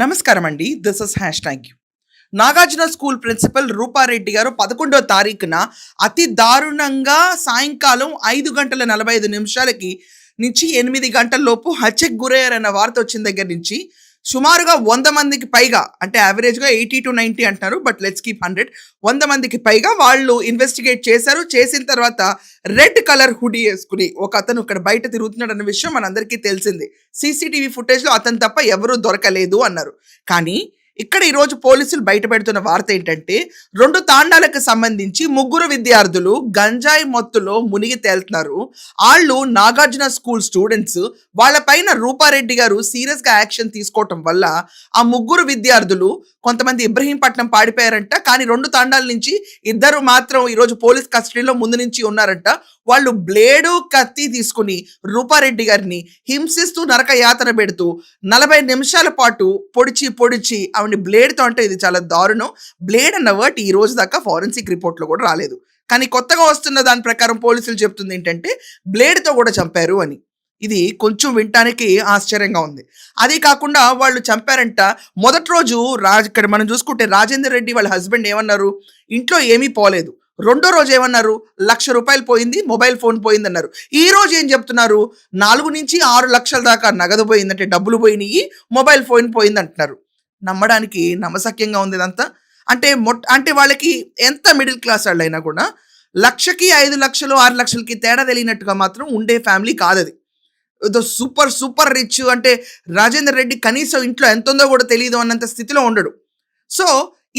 నమస్కారం అండి. This is hash tag U. Nagarjuna school principal Rupa Reddy గారు 11వ తారీఖున అతి దారుణంగా సాయంకాలం 5:45 నుంచి 8 గంటల లోపు హత్యకు గురయ్యారన్న వార్త వచ్చిన దగ్గర నుంచి సుమారుగా 100 మందికి పైగా, అంటే యావరేజ్గా 80 to 90 అంటున్నారు, బట్ లెట్స్ కీప్ 100, 100 మందికి పైగా వాళ్ళు ఇన్వెస్టిగేట్ చేశారు. చేసిన తర్వాత రెడ్ కలర్ హుడీ వేసుకుని ఒక అతను ఇక్కడ బయట తిరుగుతున్నాడు అన్న విషయం మనందరికీ తెలిసింది. సీసీటీవీ ఫుటేజ్లో అతను తప్ప ఎవరూ దొరకలేదు అన్నారు. కానీ ఇక్కడ ఈరోజు పోలీసులు బయట పెడుతున్న వార్త ఏంటంటే 2 తాండాలకు సంబంధించి 3 విద్యార్థులు గంజాయి మత్తులో మునిగి తేలుతున్నారు. వాళ్ళు నాగార్జున స్కూల్ స్టూడెంట్స్. వాళ్ళపైన రూపారెడ్డి గారు సీరియస్గా యాక్షన్ తీసుకోవటం వల్ల ఆ 3 విద్యార్థులు కొంతమంది ఇబ్రహీంపట్నం పాడిపోయారంట. కానీ 2 తాండాల నుంచి 2 మాత్రం ఈరోజు పోలీస్ కస్టడీలో ముందు నుంచి ఉన్నారంట. వాళ్ళు బ్లేడు కత్తి తీసుకుని రూపారెడ్డి గారిని హింసిస్తూ నరక యాతన పెడుతూ 40 నిమిషాల పాటు పొడిచి ఆవిడ బ్లేడ్తో, అంటే ఇది చాలా దారుణం. బ్లేడ్ అన్న వర్డ్ ఈ రోజు దాకా ఫారెన్సిక్ రిపోర్ట్లో కూడా రాలేదు. కానీ కొత్తగా వస్తున్న దాని ప్రకారం పోలీసులు చెప్తుంది ఏంటంటే బ్లేడ్తో కూడా చంపారు అని. ఇది కొంచెం వినటానికి ఆశ్చర్యంగా ఉంది. అది కాకుండా వాళ్ళు చంపారంట. మొదటి రోజు ఇక్కడ మనం చూసుకుంటే రాజేందర్ రెడ్డి వాళ్ళ హస్బెండ్ ఏమన్నారు, ఇంట్లో ఏమీ పోలేదు. రెండో రోజు ఏమన్నారు, ₹1,00,000 పోయింది, మొబైల్ ఫోన్ పోయిందన్నారు. ఈ రోజు ఏం చెప్తున్నారు, 4 నుంచి 6 లక్షల దాకా నగదు పోయిందంటే, డబ్బులు పోయినాయి, మొబైల్ ఫోన్ పోయింది అంటున్నారు. నమ్మడానికి నమ్మశక్యంగా ఉంది ఇదంతా. అంటే వాళ్ళకి ఎంత మిడిల్ క్లాస్ వాళ్ళు అయినా కూడా 1,00,000కి 5 లక్షలు 6 లక్షలకి తేడా తెలియనట్టుగా మాత్రం ఉండే ఫ్యామిలీ కాదది. ఏదో సూపర్ రిచ్, అంటే రాజేందర్ రెడ్డి కనీసం ఇంట్లో ఎంత ఉందో కూడా తెలియదు అన్నంత స్థితిలో ఉండడు. సో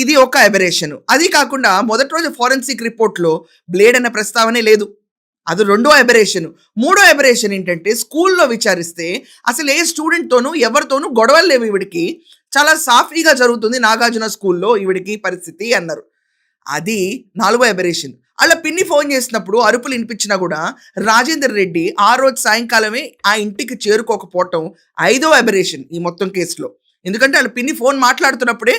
ఇది ఒక అబెరేషన్. అది కాకుండా మొదటి రోజు ఫారెన్సిక్ రిపోర్ట్లో బ్లేడ్ అనే ప్రస్తావనే లేదు. అది 2వ అబెరేషన్. 3వ అబెరేషన్ ఏంటంటే స్కూల్లో విచారిస్తే అసలు ఏ స్టూడెంట్తోనూ ఎవరితోనూ గొడవలు లేవు, ఈవిడికి చాలా సాఫీగా జరుగుతుంది నాగార్జున స్కూల్లో ఈవిడికి పరిస్థితి అన్నారు. అది 4వ అబెరేషన్. అలా పిన్ని ఫోన్ చేసినప్పుడు అరుపులు వినిపించినా కూడా రాజేందర్ రెడ్డి ఆ రోజు సాయంకాలమే ఆ ఇంటికి చేరుకోకపోవటం 5వ అబెరేషన్ ఈ మొత్తం కేసులో. ఎందుకంటే వాళ్ళ పిన్ని ఫోన్ మాట్లాడుతున్నప్పుడే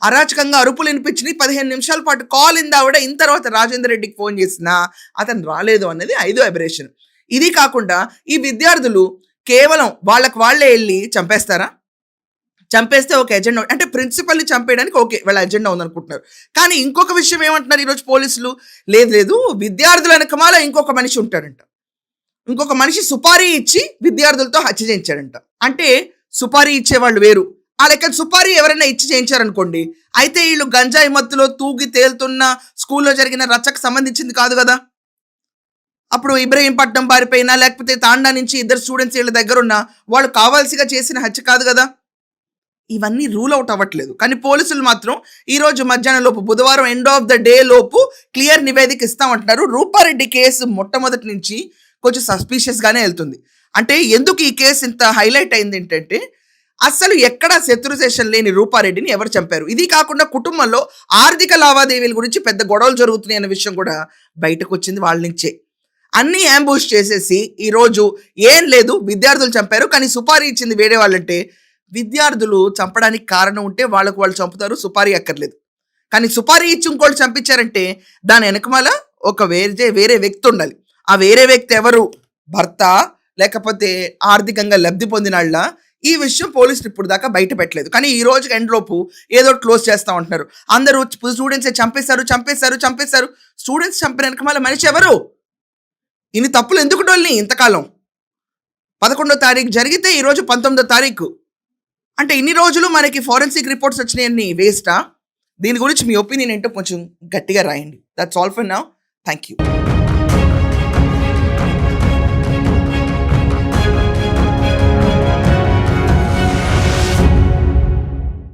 అరాచకంగా అరుపులు వినిపించినాయి. 15 నిమిషాల పాటు కాల్ ఇంది ఆవిడ. ఇన్ తర్వాత రాజేందర్ రెడ్డికి ఫోన్ చేసినా అతను రాలేదు అనేది 5వ అబెరేషన్. ఇది కాకుండా ఈ విద్యార్థులు కేవలం వాళ్ళే వెళ్ళి చంపేస్తారా? చంపేస్తే ఒక ఎజెండా, అంటే ప్రిన్సిపల్ని చంపేయడానికి ఓకే వాళ్ళ ఎజెండా ఉందనుకుంటున్నారు. కానీ ఇంకొక విషయం ఏమంటున్నారు ఈరోజు పోలీసులు, లేదు విద్యార్థుల వెనకమాల ఇంకొక మనిషి ఉంటాడంట. ఇంకొక మనిషి సుపారీ ఇచ్చి విద్యార్థులతో హత్య చేయించాడంట. అంటే సుపారీ ఇచ్చేవాళ్ళు వేరు, ఆ లెక్క సుపారీ ఎవరైనా ఇచ్చి చేయించారనుకోండి, అయితే వీళ్ళు గంజాయి మత్తులో తూగి తేలుతున్న స్కూల్లో జరిగిన రచ్చకు సంబంధించింది కాదు కదా. అప్పుడు ఇబ్రహీంపట్నం పారిపోయినా లేకపోతే తాండా నుంచి 2 స్టూడెంట్స్ వీళ్ళ దగ్గర ఉన్న వాళ్ళు కావాల్సిగా చేసిన హత్య కాదు కదా. ఇవన్నీ రూల్ అవుట్ అవ్వట్లేదు. కానీ పోలీసులు మాత్రం ఈరోజు మధ్యాహ్నం లోపు, బుధవారం ఎండ్ ఆఫ్ ద డే లోపు క్లియర్ నివేదిక ఇస్తామంటున్నారు. రూపారెడ్డి కేసు మొట్టమొదటి నుంచి కొంచెం సస్పీషియస్గానే వెళ్తుంది. అంటే ఎందుకు ఈ కేసు ఇంత హైలైట్ అయింది ఏంటంటే, అసలు ఎక్కడా శత్రుశేషం లేని రూపారెడ్డిని ఎవరు చంపారు. ఇది కాకుండా కుటుంబంలో ఆర్థిక లావాదేవీల గురించి పెద్ద గొడవలు జరుగుతున్నాయి అనే విషయం కూడా బయటకు వచ్చింది వాళ్ళ నుంచే. అన్నీ యాంబుష్ చేసేసి ఈరోజు ఏం లేదు విద్యార్థులు చంపారు, కానీ సుపారీ ఇచ్చింది వేరే వాళ్ళంటే, విద్యార్థులు చంపడానికి కారణం ఉంటే వాళ్ళకు వాళ్ళు చంపుతారు, సుపారీ అక్కర్లేదు. కానీ సుపారీ ఇచ్చి ఇంకోళ్ళు చంపించారంటే దాని వెనకమాల ఒక వేరే వ్యక్తి ఉండాలి. ఆ వేరే వ్యక్తి ఎవరు, భర్త లేకపోతే ఆర్థికంగా లబ్ధి పొందినాళ్ళ, ఈ విషయం పోలీసులు ఇప్పుడు దాకా బయట పెట్టలేదు. కానీ ఈ రోజు ఎండ్లోపు ఏదో క్లోజ్ చేస్తా ఉంటున్నారు. అందరూ స్టూడెంట్సే చంపేశారు. స్టూడెంట్స్ చంపిన వెనకమాల మనిషి ఎవరు? ఇన్ని తప్పులు ఎందుకు డోల్ని ఇంతకాలం? 11వ తారీఖు జరిగితే ఈరోజు 19వ తారీఖు. అంటే ఇన్ని రోజులు మనకి ఫారెన్సిక్ రిపోర్ట్స్ వచ్చినాయని వేస్టా? దీని గురించి మీ ఒపీనియన్ ఏంటో కొంచెం గట్టిగా రాయండి. That's all for now. Thank you.